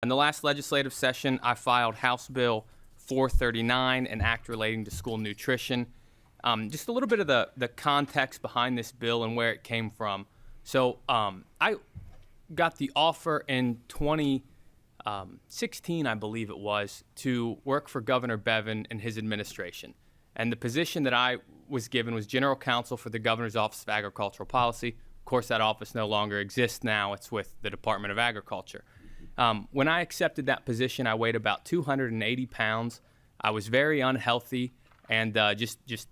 In the last legislative session, I filed House Bill 439, an act relating to school nutrition. Just a little bit of the context behind this bill and where it came from. So I got the offer in 2016, I believe it was, to work for Governor Bevin and his administration. And the position that I was given was General Counsel for the Governor's Office of Agricultural Policy. Of course, that office no longer exists now. It's with the Department of Agriculture. When I accepted that position, I weighed about 280 pounds. I was very unhealthy and just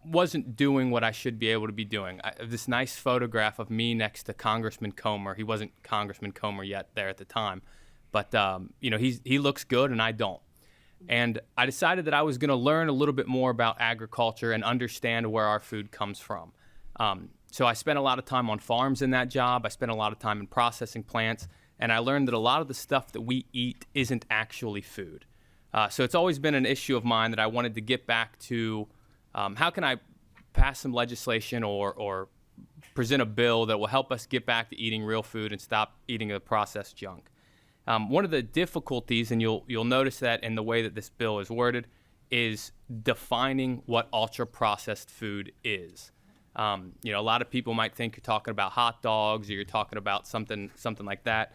wasn't doing what I should be able to be doing. This nice photograph of me next to Congressman Comer. He wasn't Congressman Comer yet there at the time, but he looks good and I don't. And I decided that I was going to learn a little bit more about agriculture and understand where our food comes from. So I spent a lot of time on farms in that job. I spent a lot of time in processing plants, and I learned that a lot of the stuff that we eat isn't actually food. So it's always been an issue of mine that I wanted to get back to. How can I pass some legislation or present a bill that will help us get back to eating real food and stop eating the processed junk? One of the difficulties, and you'll notice that in the way that this bill is worded, is defining what ultra-processed food is. A lot of people might think you're talking about hot dogs or you're talking about something like that.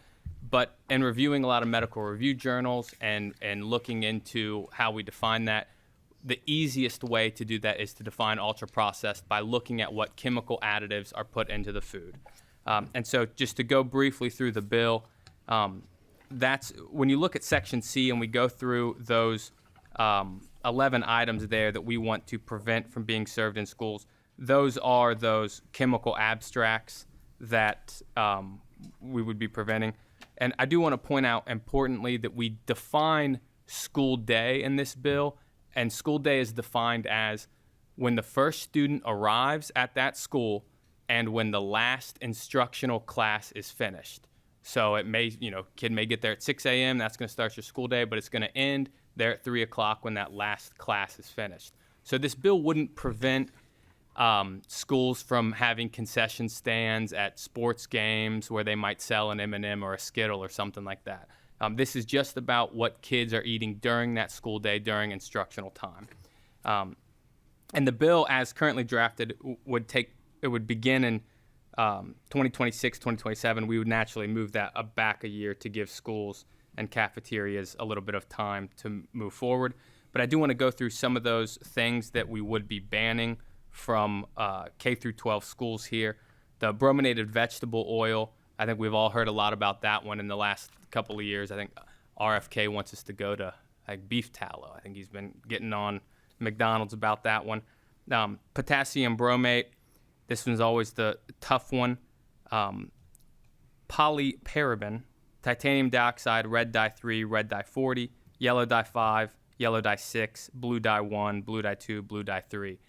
But in reviewing a lot of medical review journals and looking into how we define that, the easiest way to do that is to define ultra-processed by looking at what chemical additives are put into the food. And so just to go briefly through the bill, that's when you look at Section C and we go through those 11 items there that we want to prevent from being served in schools. Those are those chemical abstracts that we would be preventing. And I do want to point out, importantly, that we define school day in this bill, and school day is defined as when the first student arrives at that school and when the last instructional class is finished. So it may, kid may get there at 6 a.m., that's going to start your school day, but it's going to end there at 3 o'clock when that last class is finished. So this bill wouldn't prevent schools from having concession stands at sports games where they might sell an M&M or a Skittle or something like that. This is just about what kids are eating during that school day, during instructional time. And the bill, as currently drafted, would begin in 2026, 2027. We would naturally move that back a year to give schools and cafeterias a little bit of time to move forward. But I do want to go through some of those things that we would be banning from K through 12 schools here. The brominated vegetable oil, I think we've all heard a lot about that one in the last couple of years. I think RFK wants us to go to beef tallow. I think he's been getting on McDonald's about that one. Potassium bromate, this one's always the tough one. Polyparaben, titanium dioxide, red dye 3, red dye 40, yellow dye 5, yellow dye 6, blue dye 1, blue dye 2, blue dye 3.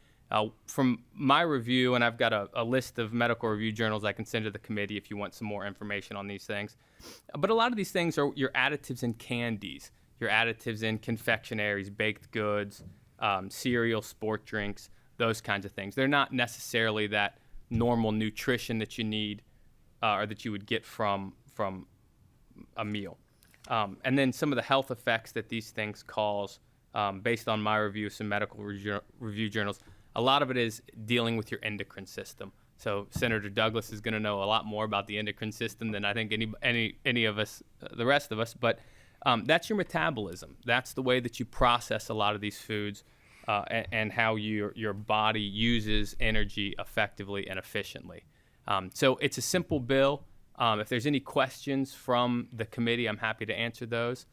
From my review, and I've got a list of medical review journals I can send to the committee if you want some more information on these things. But a lot of these things are your additives in candies, your additives in confectionaries, baked goods, cereal, sport drinks, those kinds of things. They're not necessarily that normal nutrition that you need or that you would get from a meal. And then some of the health effects that these things cause, based on my review of some medical review journals, a lot of it is dealing with your endocrine system. So Senator Douglas is going to know a lot more about the endocrine system than I think any of us, the rest of us. But that's your metabolism. That's the way that you process a lot of these foods and how your body uses energy effectively and efficiently. So it's a simple bill. If there's any questions from the committee, I'm happy to answer those.